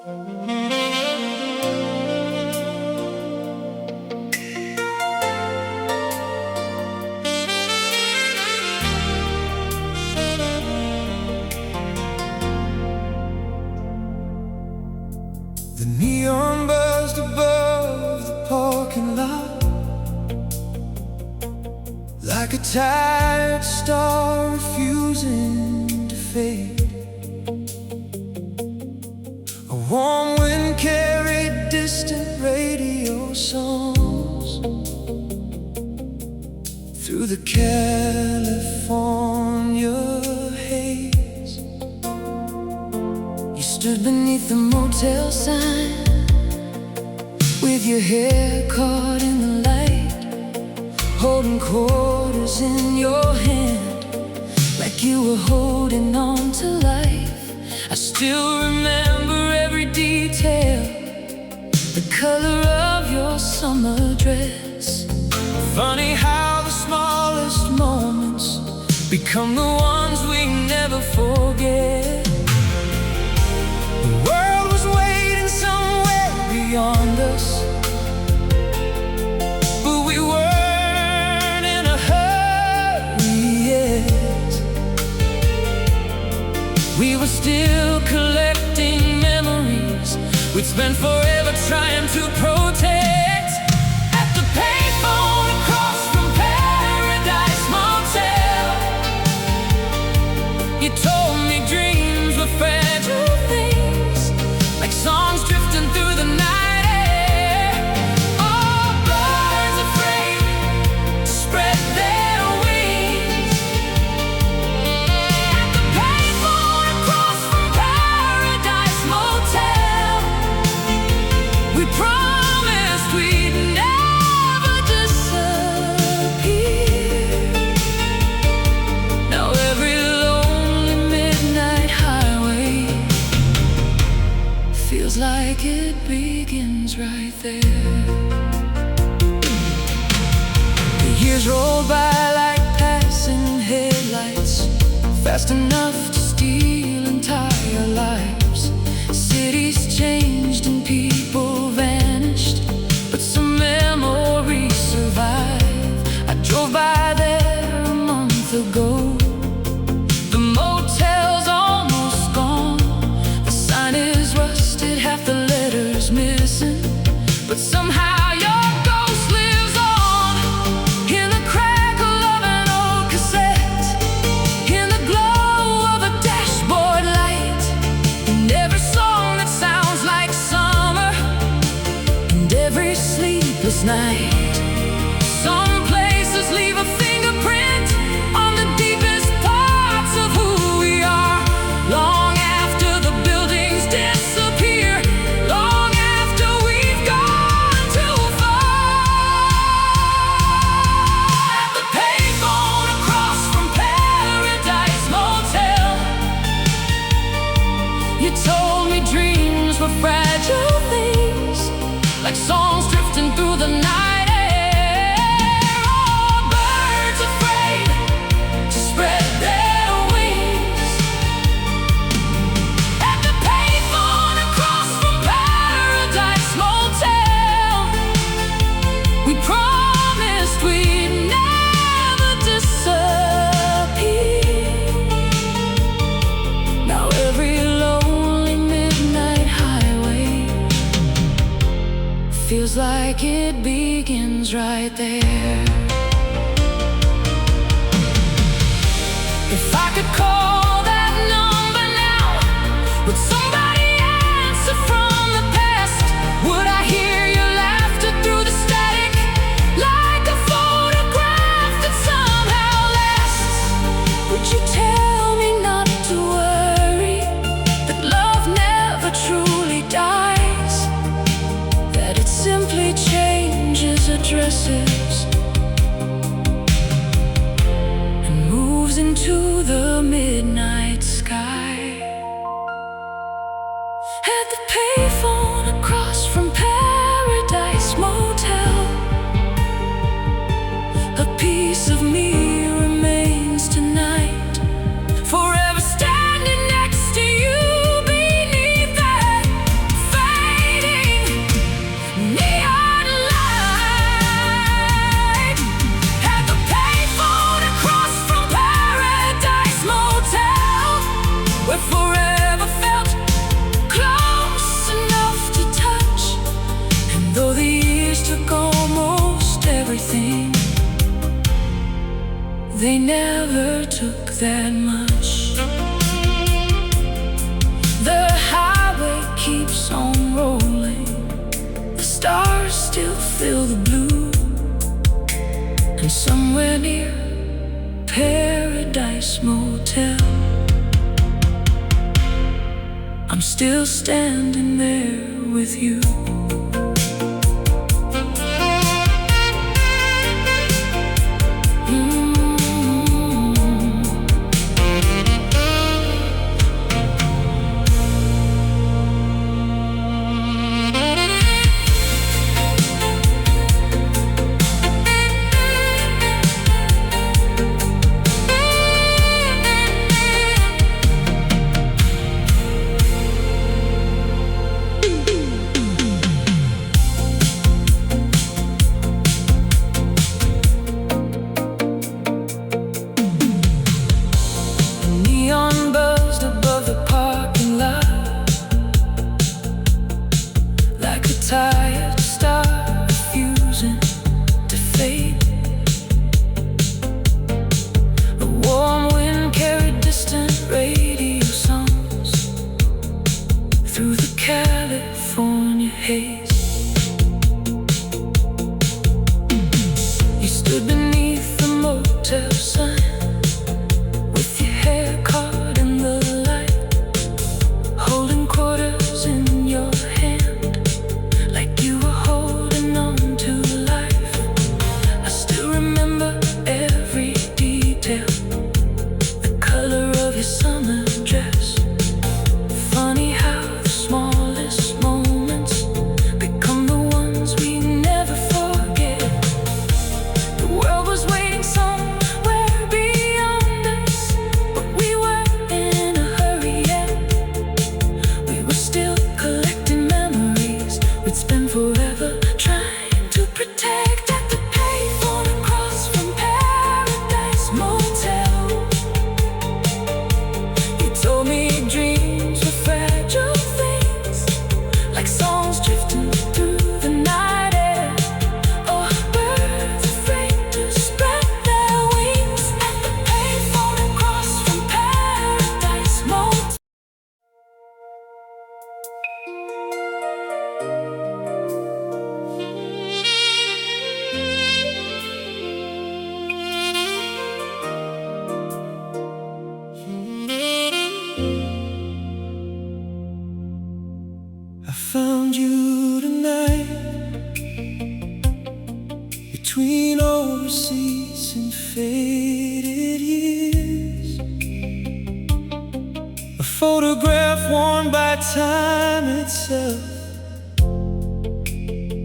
The neon buzzed above the parking lot, like a tired star refusing to fade. A warm wind carried distant radio songs through the California haze. You stood beneath the motel sign, with your hair caught in the light, holding quarters in your hand, like you were holding on to life. I still remember every detail, the color of your summer dress. Funny how the smallest moments become the ones we never forget. The world was waiting somewhere beyond us, but we weren't in a hurry yet. We were still collecting memories we'd spent forever trying to protect. At the payphone across from Paradise Motel, you told me dreams were fragile things, like songs drifting through the night air. Oh, birds afraid to spread their wings. At the payphone across from Paradise Motel, we promised we'd never disappear. Now every lonely midnight highway feels like it begins right there. The years roll by like passing headlights, fast enough to steal entire lives. Cities changed and people vanished, but some memories survive. I drove by there a month ago. The motel's almost gone, the sign is rusted, half the letters missing, but somehow your ghost lives on in the crackle of an old cassette, in the glow of a dashboard light, in every song that sounds like summer, and every sleepless night. Some places leave a fingerprint on the deepest parts of who we are, long after the buildings disappear, long after we've gone too far. At the payphone across from Paradise Motel, you told me dreams were fragile things, like songs drifting through the night air. Oh, birds afraid to spread their wings. At the payphone across from Paradise Motel, we promised we'd never disappear. Now every lonely midnight highway feels like it begins right there. If I could call that number now, would somebody answer from the past? Would I hear your laughter through the static, like a photograph that somehow lasts? Would you tell me not to worry, that love never truly dies, that it simply changes addresses and moves into the midnight sky? At the payphone across from Paradise Motel, a piece of me remains tonight, forever standing next to you beneath that that much. The highway keeps on rolling, the stars still fill the blue, and somewhere near Paradise Motel, I'm still standing there with you. Tired star refusing to fade. The warm wind carried distant radio songs through the California haze. You stood beneath the motel sun with your hair caught in the light, holding quarters in your hand. I found you tonight between overseas and faded years, a photograph worn by time itself,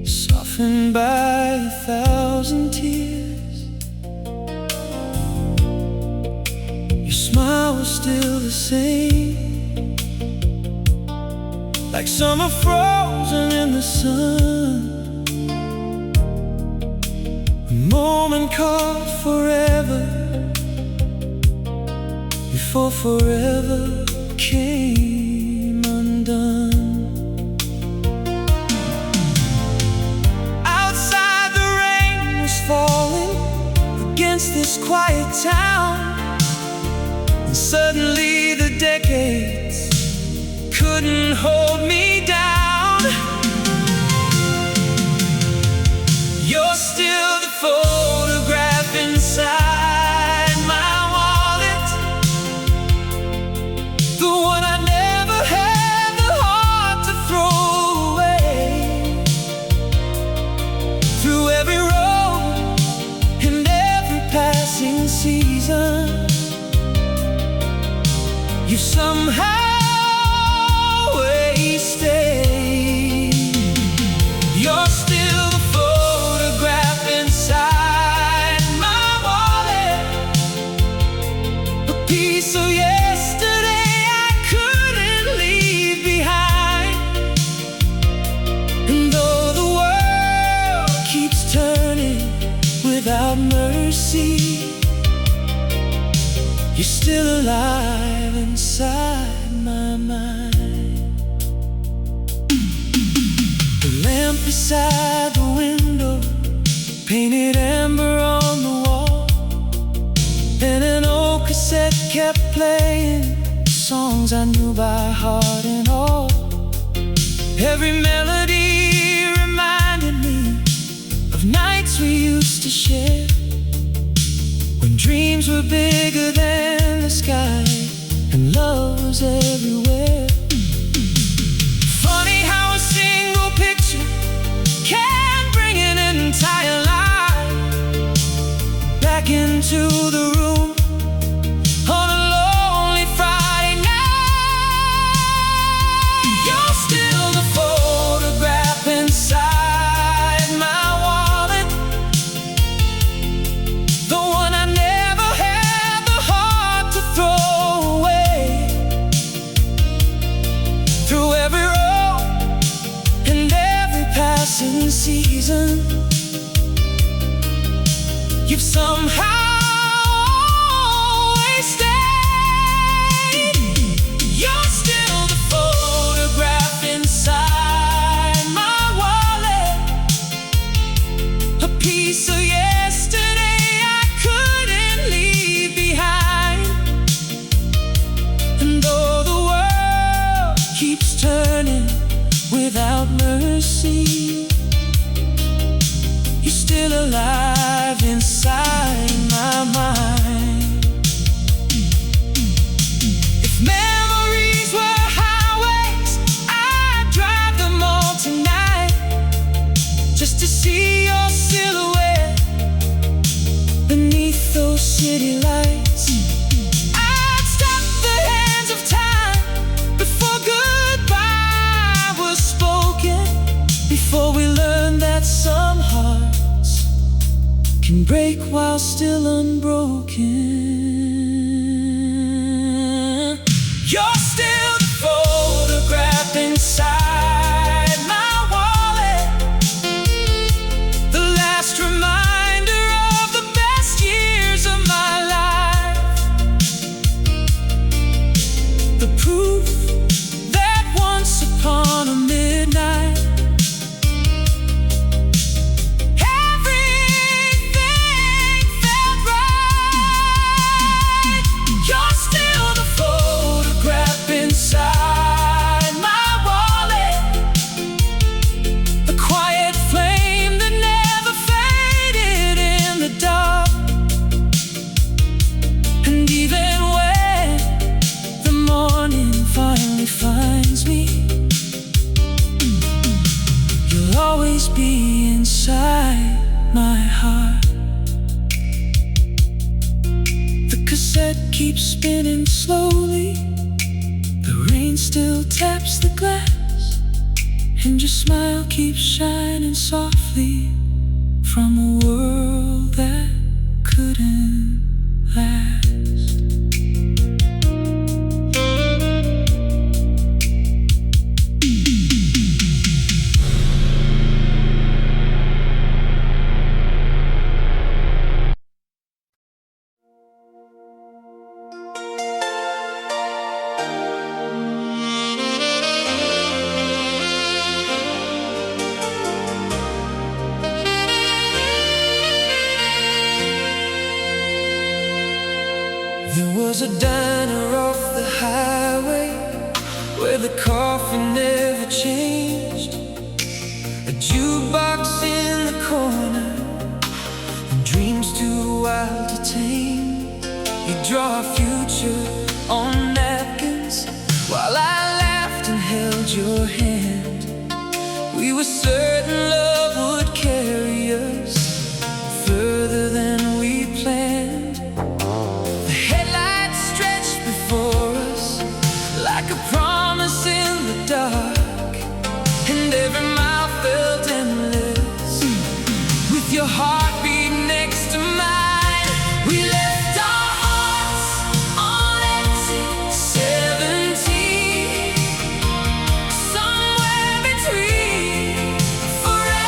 softened by 1,000 tears. Your smile was still the same, like summer frozen in the sun. A moment caught forever before forever came undone. Outside the rain was falling against this quiet town, and suddenly the decades couldn't hold me down. You're still the photograph inside my wallet, the one I never had the heart to throw away. Through every road and every passing season, you somehow stay. You're still the photograph inside my wallet, a piece of yesterday I couldn't leave behind. And though the world keeps turning without mercy, you're still alive inside my mind. Lamp beside the window, painted amber on the wall, and an old cassette songs I knew by heart and all. Every melody reminded me of nights we used to share, when dreams were bigger than the sky and love was everywhere. Funny how a single picture can bring an entire life back into the room on a lonely Friday night. You're still the photograph inside my wallet, the one I never had the heart to throw away. Through every road and every passing season, you've somehow always stayed. You're still the photograph inside my wallet, a piece of yesterday I couldn't leave behind. And though the world keeps turning without mercy, you're still alive inside my mind. If memories were highways, I'd drive them all tonight, just to see your silhouette beneath those city lights. I'd stop the hands of time before goodbye was spoken, before we learned that some hearts can break while still unbroken. You're still the photograph inside my wallet, the last reminder of the best years of my life, the proof that once upon a midnight inside my wallet, a quiet flame that never faded in the dark. And even when the morning finally finds me, you'll always be inside my heart. The cassette keeps spinning slowly, the rain still taps the glass, and your smile keeps shining softly from a world that couldn't last. There was a diner off the highway where the coffee never changed, a jukebox in the corner, and dreams too wild to tame. You draw a future on napkins while I laughed and held your hand. We were certain love would carry us further than we planned. Like a promise in the dark, and every mile felt endless. With your heartbeat next to mine, we left our hearts on exit 17, somewhere between forever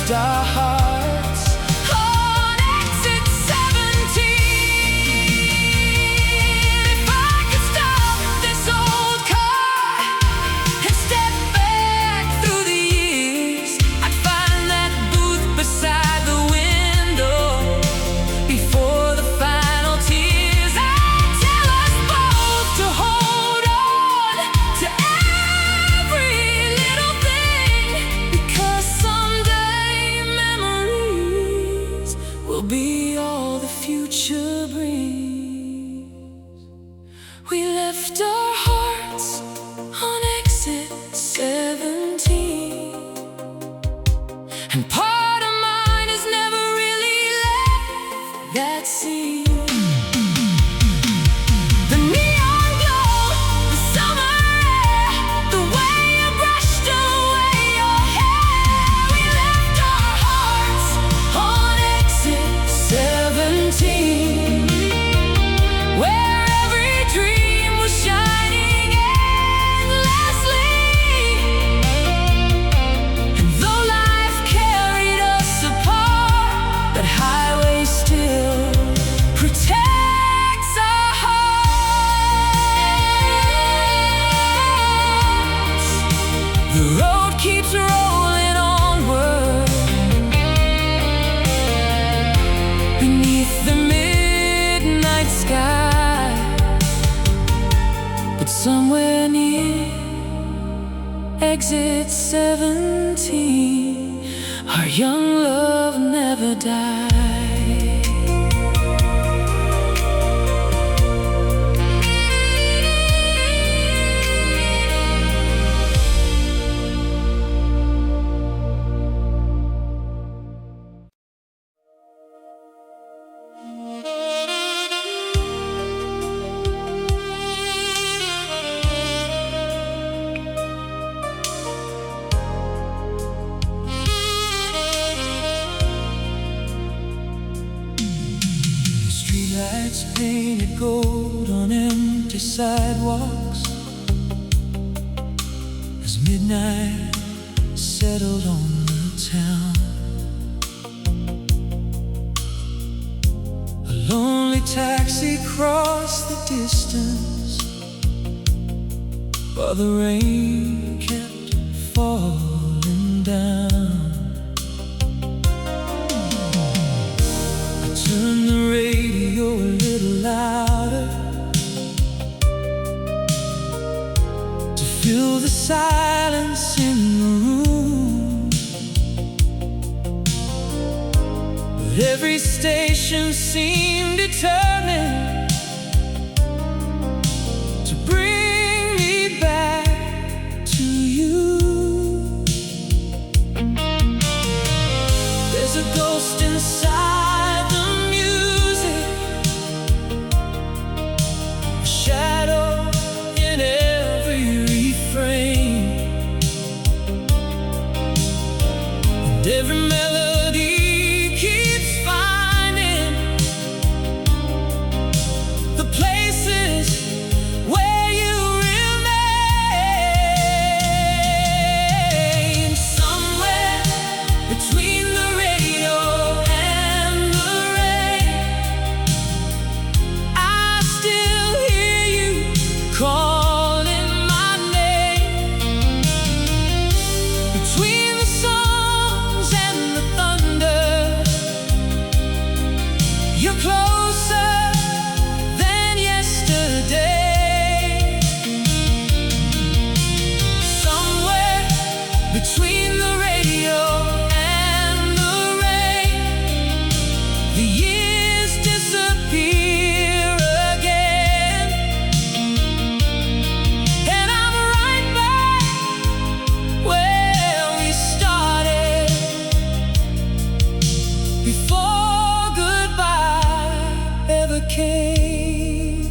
left our hearts on exit 17. If I could stop this old car and step back through the years, I'd find that booth beside the window before the final tears. I'd tell us both to hold on to every little thing, because someday memories will be all the future brings. We left our hearts on exit 17, and part of mine has never really left that scene. The neon glow, the summer air, the way you brushed away your hair. We left our hearts on exit 17, where every dream was shining endlessly. And though life carried us apart, that highway still protects our hearts. The road keeps rolling onward beneath the midnight sky, but somewhere near exit 17, our young love never died. Streetlights painted gold on empty sidewalks as midnight settled on the town. A lonely taxi crossed the distance while the rain kept falling down. I turned the radio a little louder to fill the silence in the room, but every station seemed determined to bring me back to you. There's a ghost inside the music, a shadow in every refrain, and every melody keeps finding the places where you remain. Somewhere between the radio and the rain, I still hear you calling my name. Between the songs and the thunder, you're closer than yesterday. Somewhere between the radio and the rain, the years disappear again, and I'm right back where we started before goodbye ever came.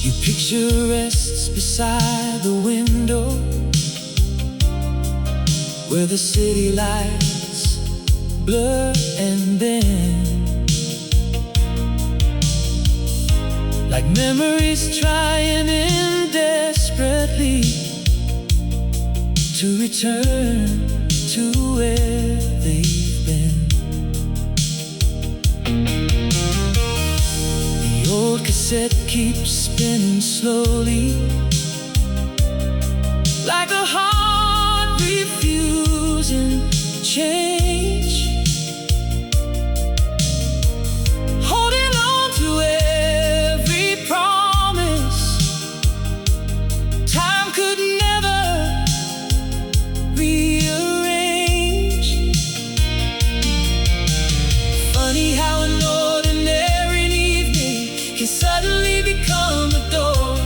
Your picture rests beside the window where the city lights blur, and then, like memories trying in desperately to return to where they've been. The old cassette keeps spinning slowly, like a heart refusing change, holding on to every promise time could never rearrange. Funny how an ordinary evening can suddenly become a door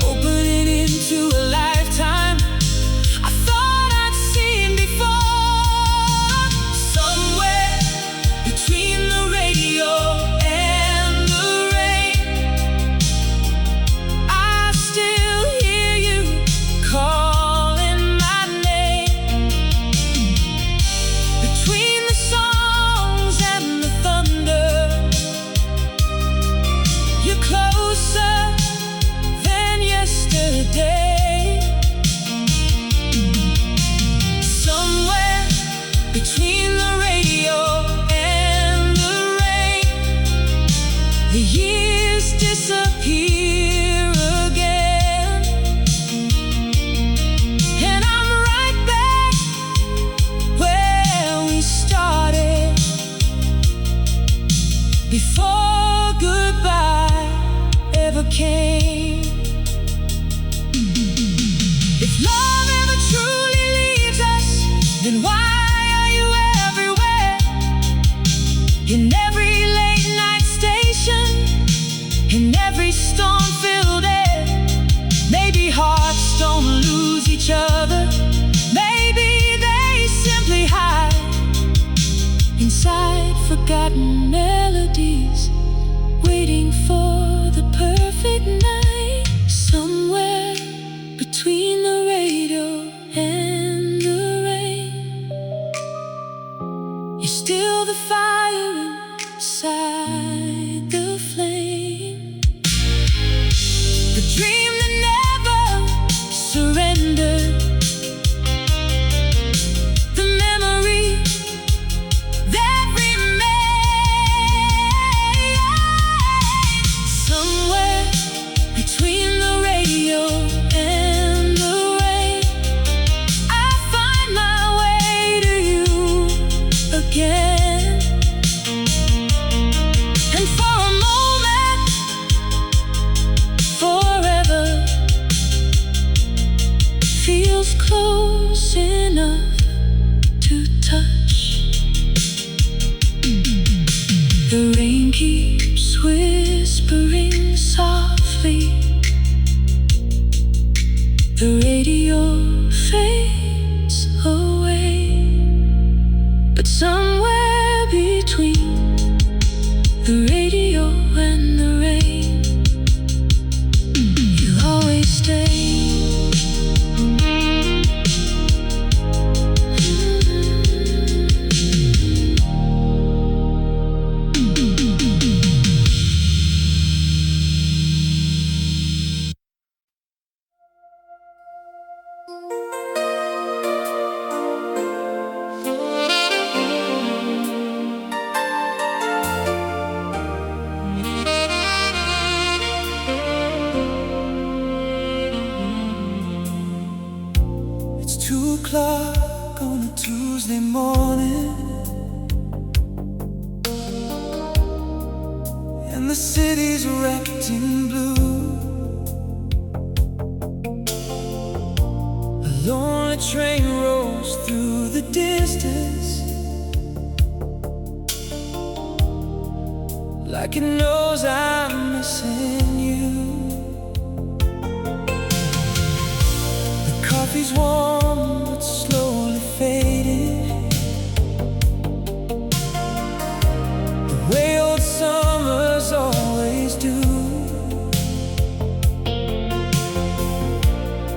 opening into a lifetime I thought I'd seen before. Somewhere between the radio and the rain, I still hear you calling my name. Between the songs and the thunder, you're closer than yesterday. Somewhere between the radio and the rain, the years disappear again, and I'm right back where we started, before goodbye ever came. If love ever truly leaves us, then why are you everywhere? In every late night station, in every storm-filled air. Maybe hearts don't lose each other, maybe they simply hide inside forgotten melodies, waiting for the perfect night. Somewhere between the radio and the rain, you're still the fire inside the flame, the dream that never surrendered, the memory that remains. Somewhere between the radio and the rain, I find my way to you again. And for a moment, forever feels close enough to touch. The rain keeps whispering softly, the radio fades away, but somewhere between the radio and the rain, you'll always stay. It's 2 o'clock on a Tuesday morning, and the city's wrapped in blue. A lonely train rolls through the distance, like it knows I'm missing you. The coffee's warm but slowly fading, the way old summers always do.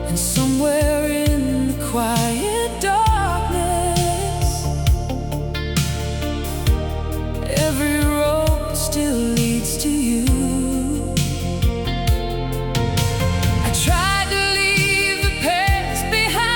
And somewhere in the quiet darkness, every road still leads to you. I tried to leave the past behind,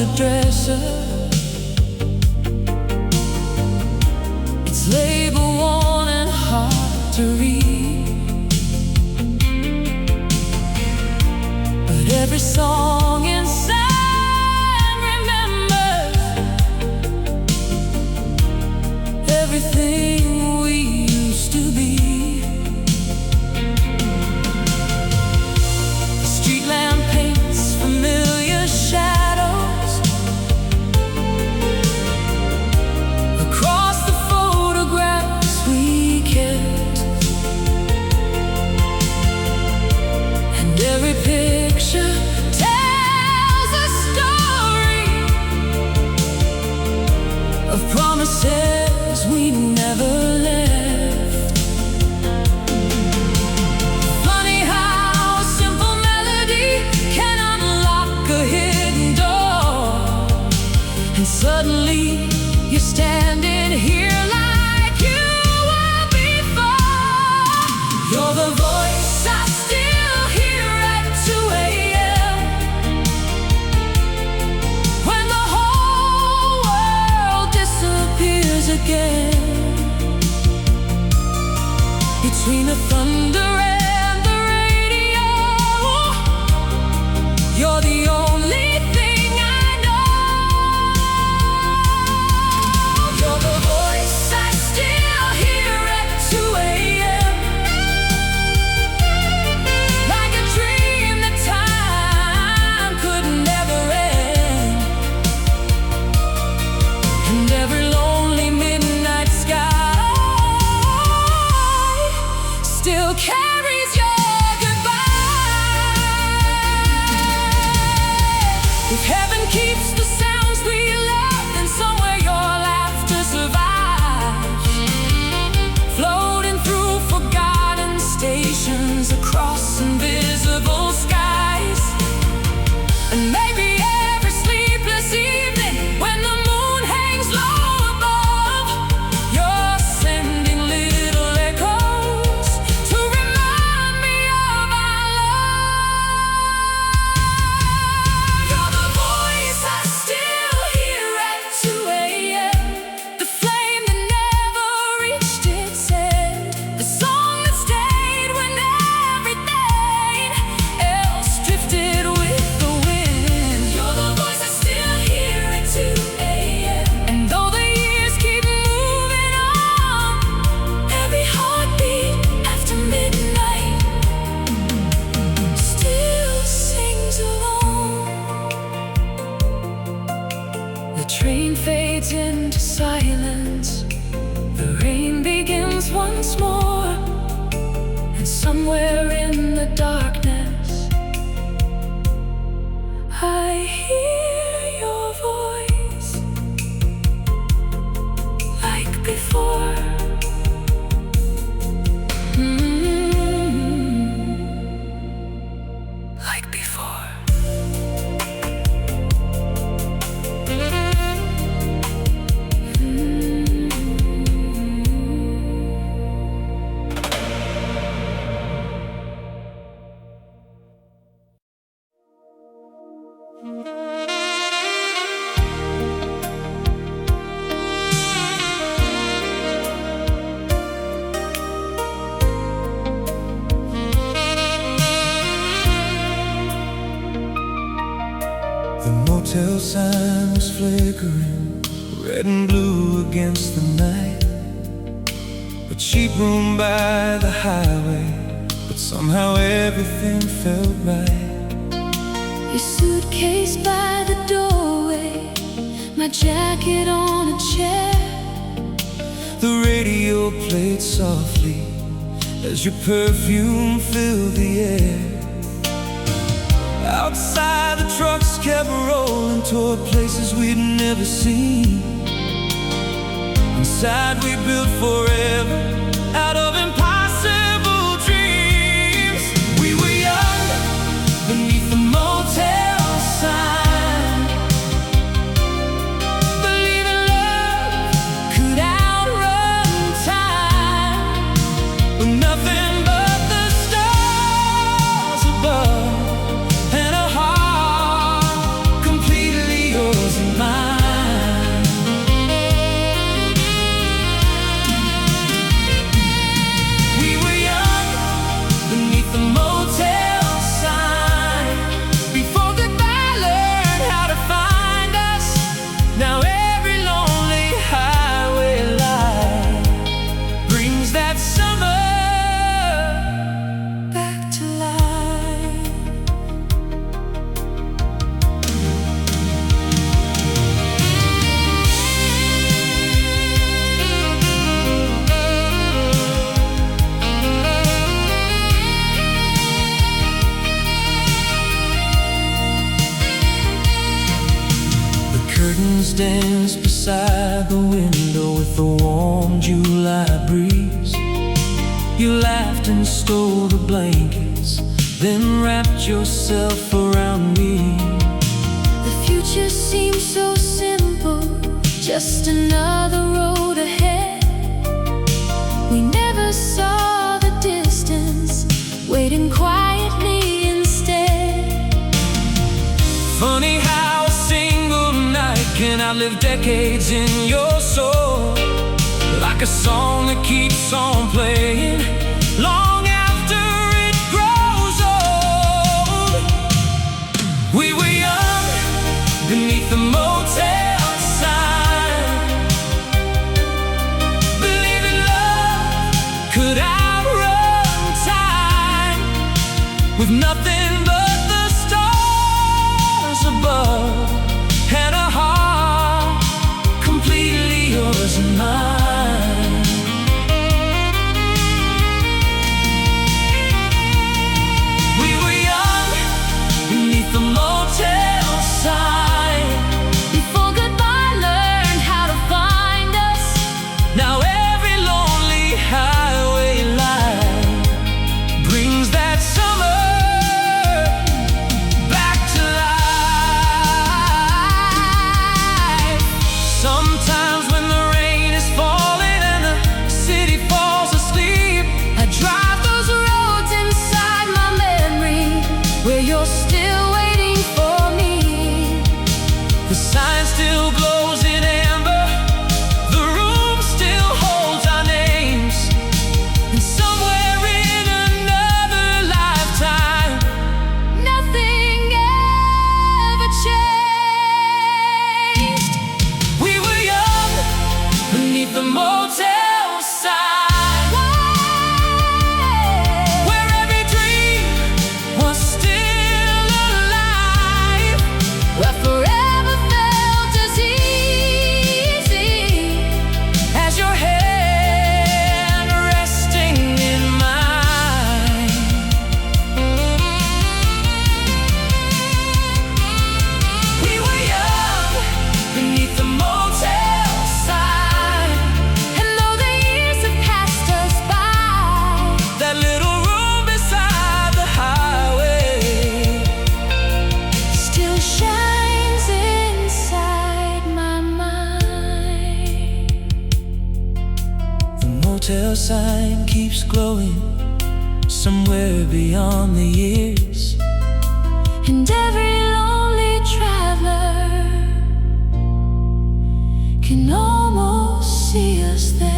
the dresser. It's label worn and hard to read, but every song inside remembers everything we used to be. The street lamp paints familiar shadows across the photographs we kept, and every picture tells a story of promises we never left. Funny how a simple melody can unlock a hidden door, and suddenly you're standing here like you were before. You're the voice I still hear at 2 a.m. when the whole world disappears again. Between the thunder and the radio, you're the only thing I know. You're the voice I still hear at 2 a.m. like a dream that time could never end, and every lonely midnight sky still carries your goodbye. If heaven keeps the sounds we love, then somewhere your laughter survives, floating through forgotten stations across invisible skies. And maybe every sleepless evening when the moon hangs low above, you're sending little echoes to remind me of our love. You're the voice I still hear at 2 a.m. The flame that never reached its end, the song that stayed when everything else drifted with the wind. You're the voice I still hear at 2 a.m. And though the years keep moving on, every heartbeat after midnight still sings along. The train fades into silence, the rain begins once more, and somewhere in the darkness I hear your voice like before. Like before. The motel sign was flickering, red and blue against the night. A cheap room by the highway, but somehow everything felt right. Your suitcase by the doorway, my jacket on a chair. The radio played softly as your perfume filled the air. Outside the trucks kept rolling toward places we'd never seen. Inside we built forever out of impossible dreams. We were young beneath the motel sign, believing love could outrun time, with nothing but the stars above and a heart completely yours. stands beside the window with the warm July breeze. You laughed and stole the blankets, then wrapped yourself around me. The future seems so simple, just another road ahead. We never saw the distance, waiting quietly instead. Funny how a single night can outlive decades in your soul, like a song that keeps on playing long after it grows old. We were young beneath the motel sign, believing love could outrun time, with nothing but the stars above and a heart completely yours and mine. We were young beneath the motel sign, Before goodbye learned how to find us. now every lonely highway line brings that summer back to life. Sometimes when the rain is falling and the city falls asleep, I drive those roads inside my memory, where you're still waiting for me. the sign still glows in amber, the room still holds our names, and somewhere in another lifetime Nothing ever changed. we were young beneath the motel sign, where every dream was still alive, Where forever felt as easy as your hand resting in mine. We were young beneath the motel sign, And though the years have passed us by, that little room beside the highway. still shines inside my mind. The motel sign keeps glowing somewhere beyond the years. And every lonely traveler can almost see us there.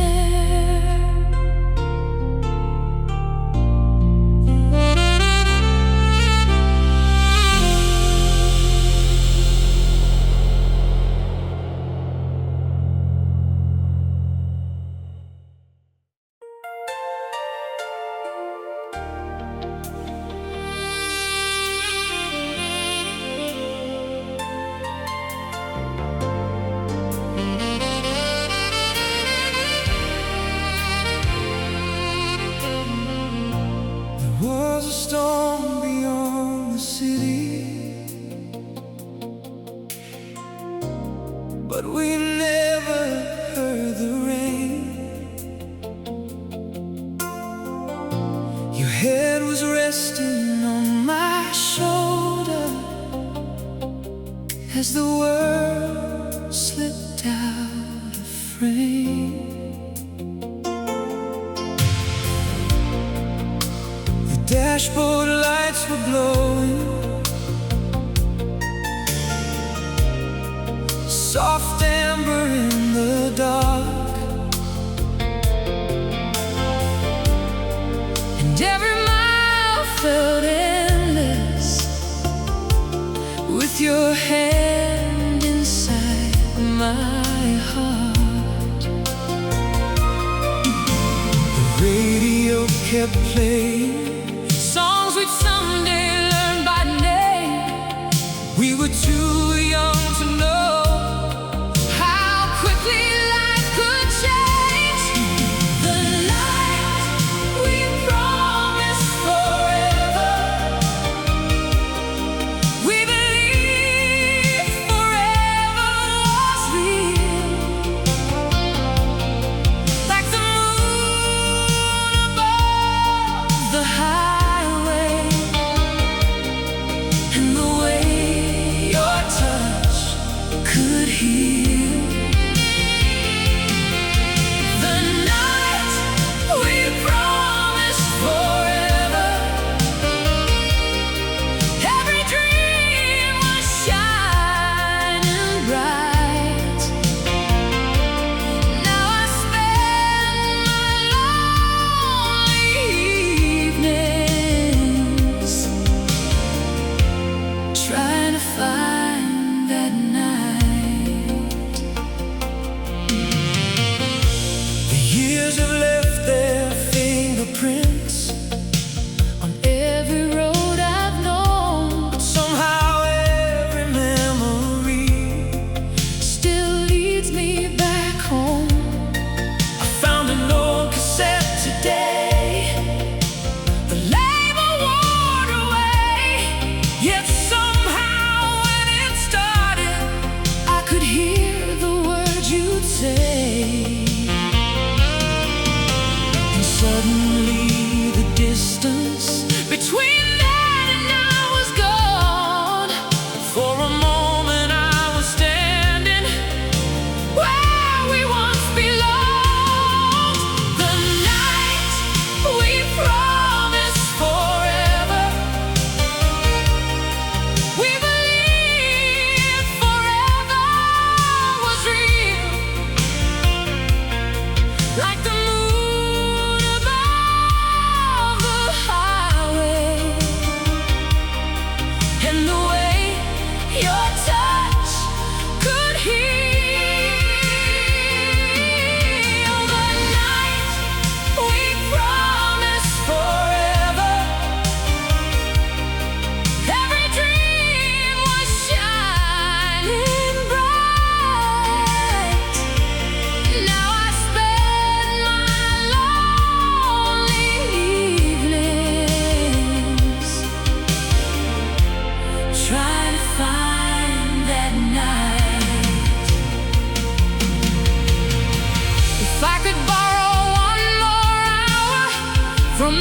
There was a storm beyond the city, but we never heard the rain. Your head was resting on my shoulder as the world slipped out of frame. The dashboard lights were glowing, soft amber in the dark, And every mile felt endless, with your hand inside my heart. the radio kept playing songs we'd someday learn by name. We were too young to know how quickly life could change. The night we promised forever, We believed forever was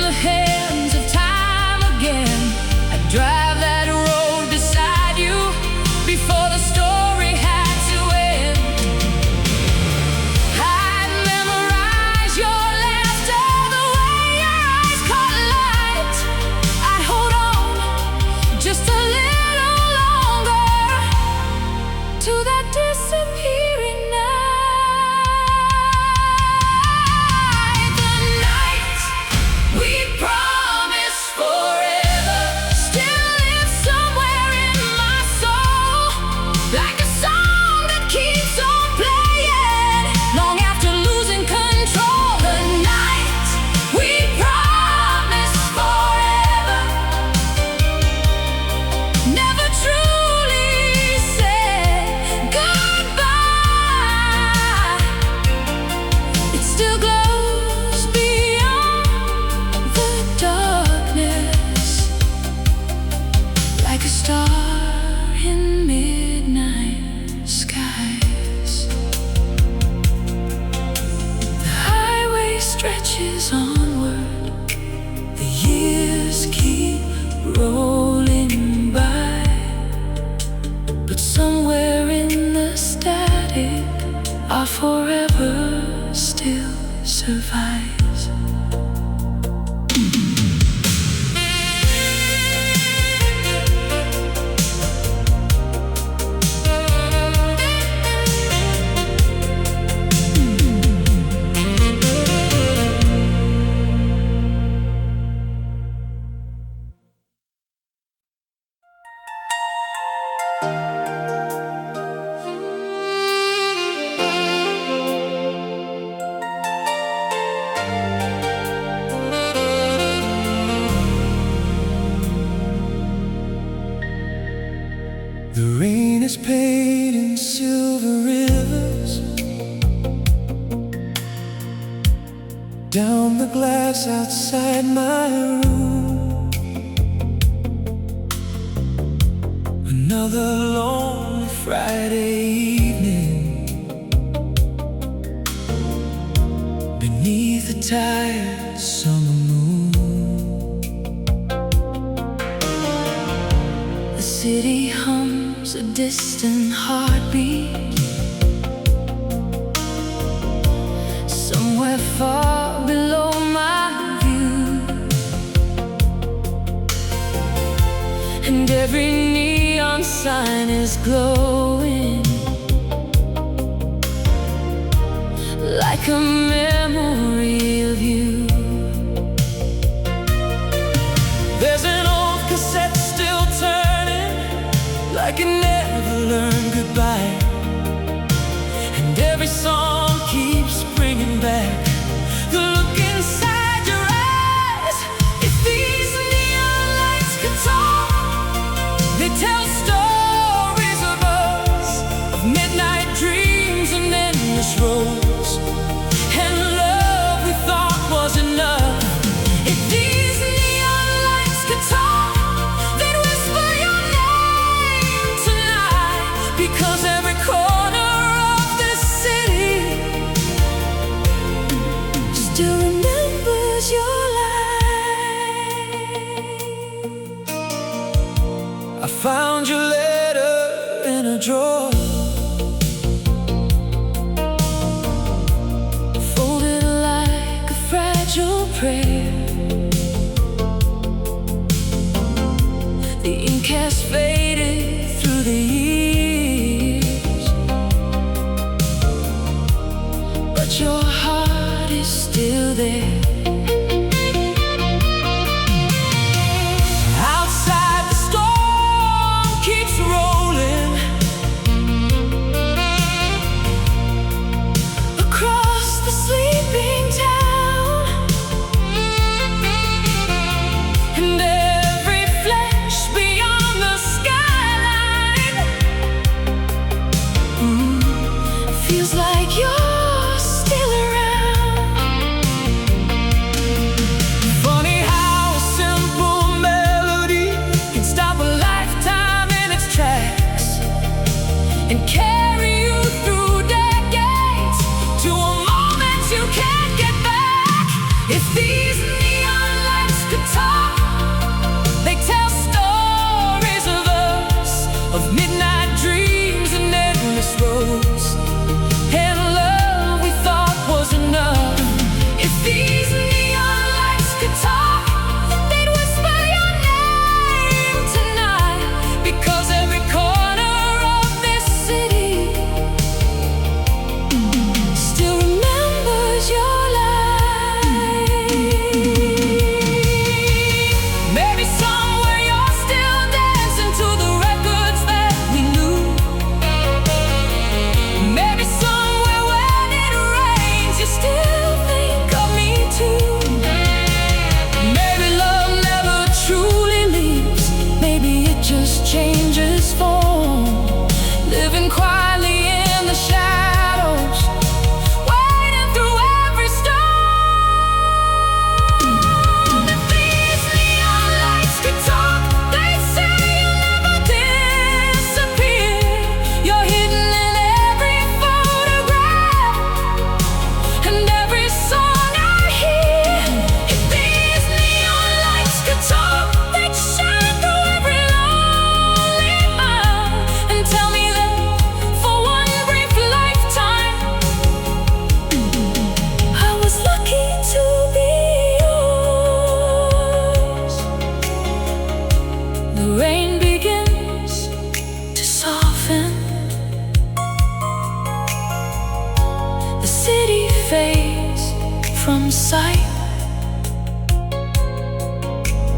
the hands of time again. I drive that road beside you before the story had to end. I'd memorize your laughter, the way your eyes caught light. I'd hold on just a little longer to that disappearing night. The night we promised forever still lives somewhere in my soul, like a song that keeps on playing long after losing control. The night we promised forever never truly said goodbye. It still glows beyond the darkness, like a star in midnight skies. The highway stretches onward, the years keep rolling by, but somewhere in the static, our forever still survives. The rain is painting silver rivers down the glass outside my room. Another long Friday evening beneath the tired summer moon. The city hums a distant heartbeat, somewhere far below my view. And every neon sign is glowing like a memory of you. There's an old cassette still turning, like it never learned goodbye. And every song keeps bringing back the look inside your eyes. If these neon lights could talk, they tell stories of us, of midnight dreams and endless roads, and love we thought was enough. If these neon lights could talk, they'd whisper your name tonight, because every corner of this city still remembers your light. I found your letter in a drawer, Folded like a fragile prayer. The ink has faded through the years, but your heart is still there. outside the storm keeps rolling,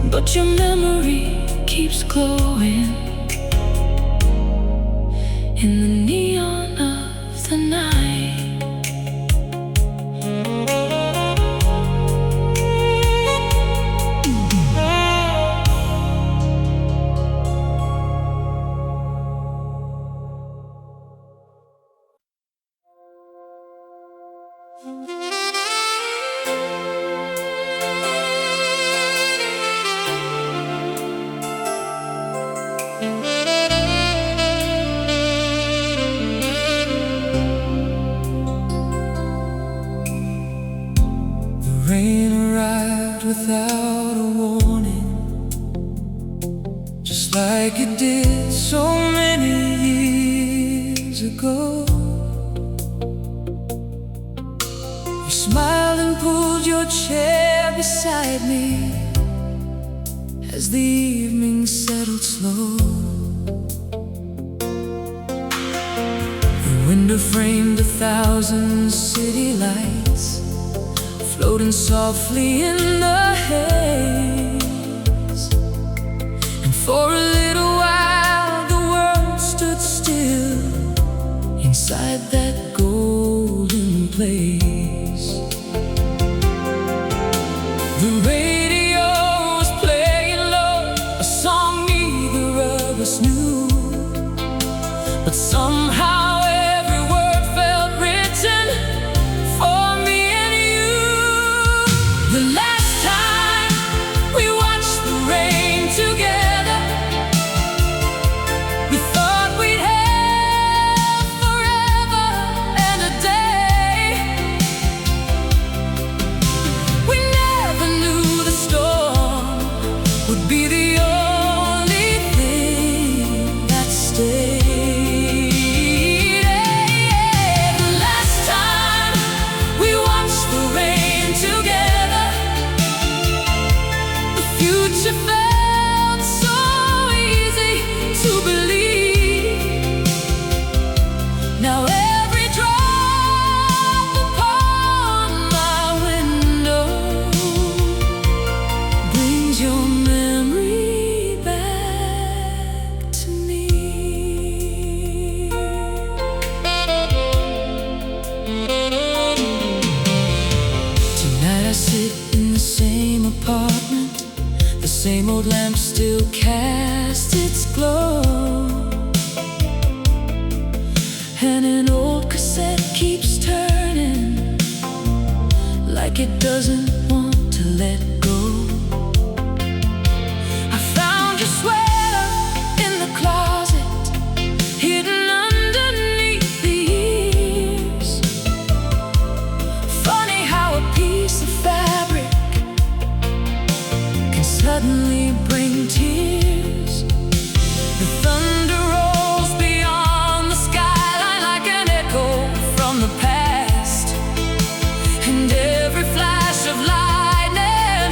but your memory keeps glowing in the neon of the night. Rain arrived without a warning, just like it did so many years ago. You smiled and pulled your chair beside me as the evening settled slow. The window framed 1,000 city lights floating softly in the haze. And for a little while the world stood still inside that golden place. The radio was playing low, a song neither of us knew, but somehow every word felt written for me and you. The last time we watched the rain together, we thought we'd have forever and a day. We never knew the storm would be the only thing that stayed. The last time we watched the rain together, the future felt so easy to believe. Now every drop upon my window brings your memory back to me. Tonight I sit in the same apartment, the same old lamp still casts its glow, and an old cassette keeps turning like it doesn't want to let go. I found your sweater in the closet, hidden underneath the years. Funny how a piece of fabric can suddenly bring tears. The thunder rolls beyond the skyline like an echo from the past, and every flash of lightning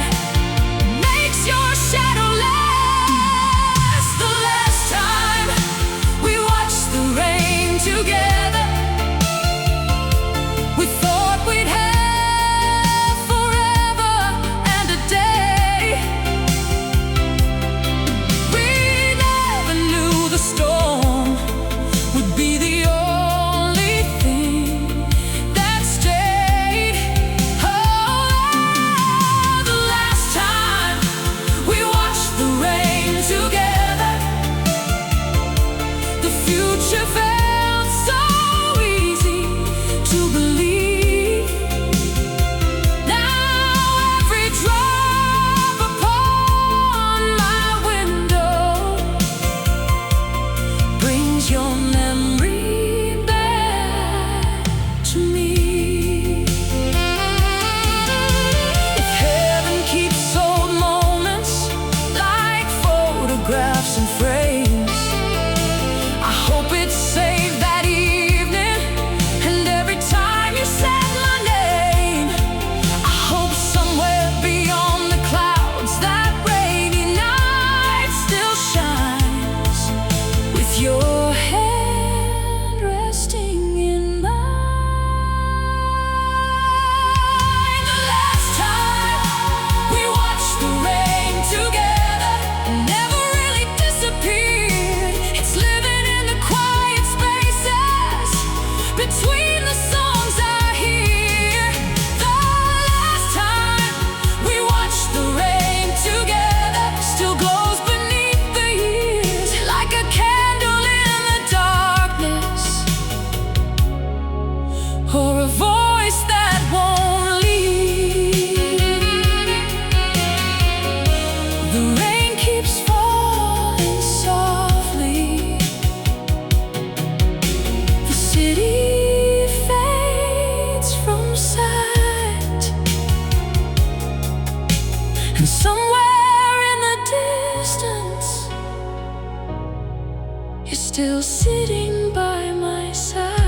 makes your shadow last. The last time we watched the rain together, we thought we'd have forever and a day. And somewhere in the distance, you're still sitting by my side.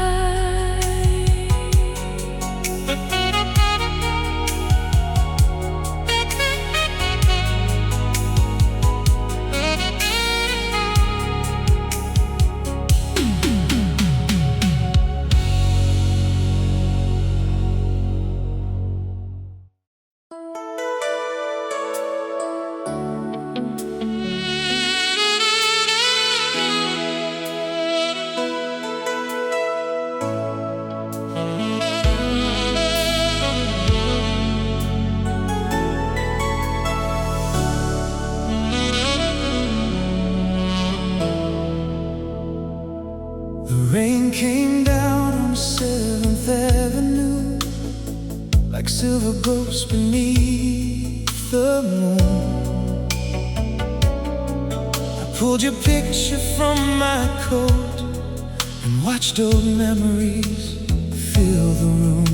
Rain came down on 7th Avenue like silver ghosts beneath the moon. I pulled your picture from my coat and watched old memories fill the room.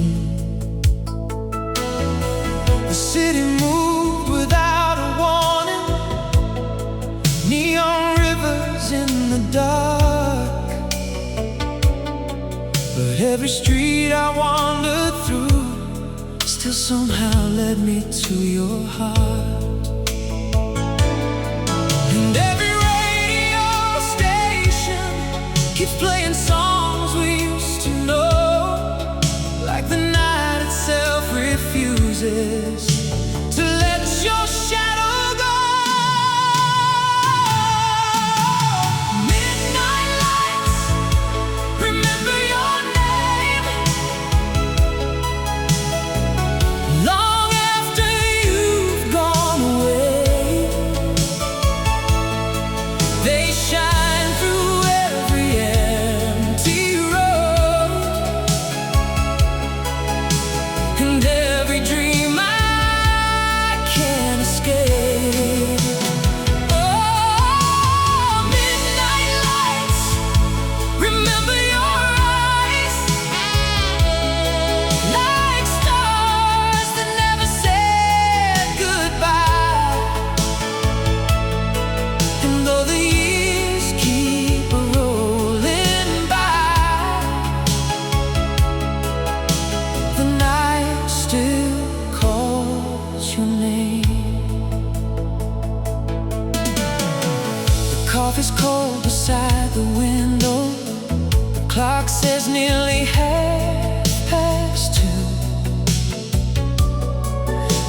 The city moved without a warning, neon rivers in the dark. But every street I wandered through still somehow led me to your heart. And every radio station keeps playing songs we used to know, like the night itself refuses to let your shadow go. Midnight lights, remember your name. Long after you've gone away, they shine through every empty road and every dream I can't escape. Oh, midnight lights, remember your eyes, like stars that never said goodbye. And though the years keep rolling by, the night still calls your name. The coffee's cold beside the window. The clock says nearly 2:30.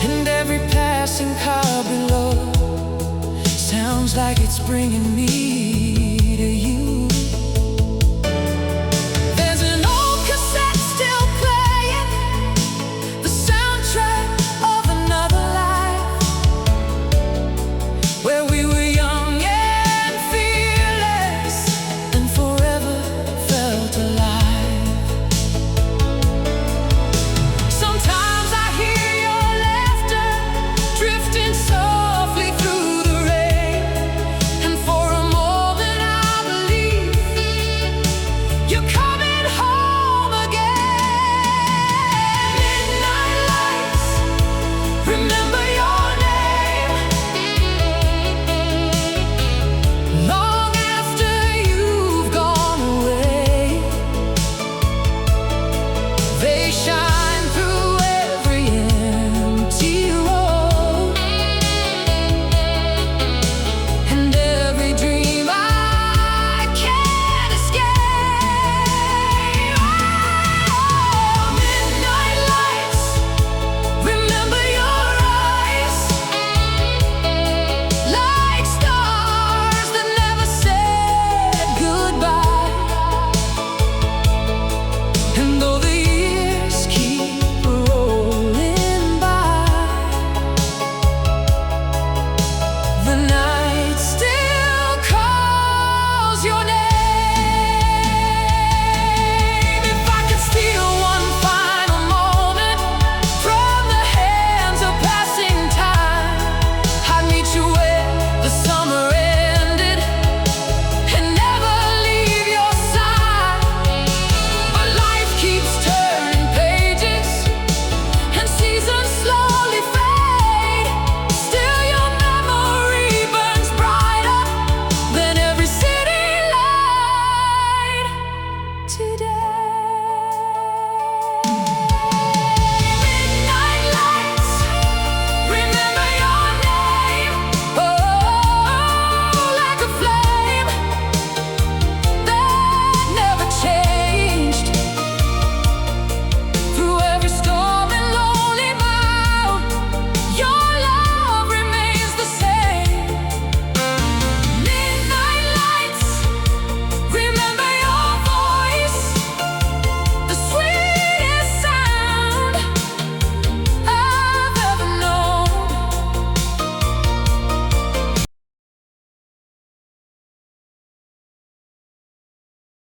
And every passing car below sounds like it's bringing me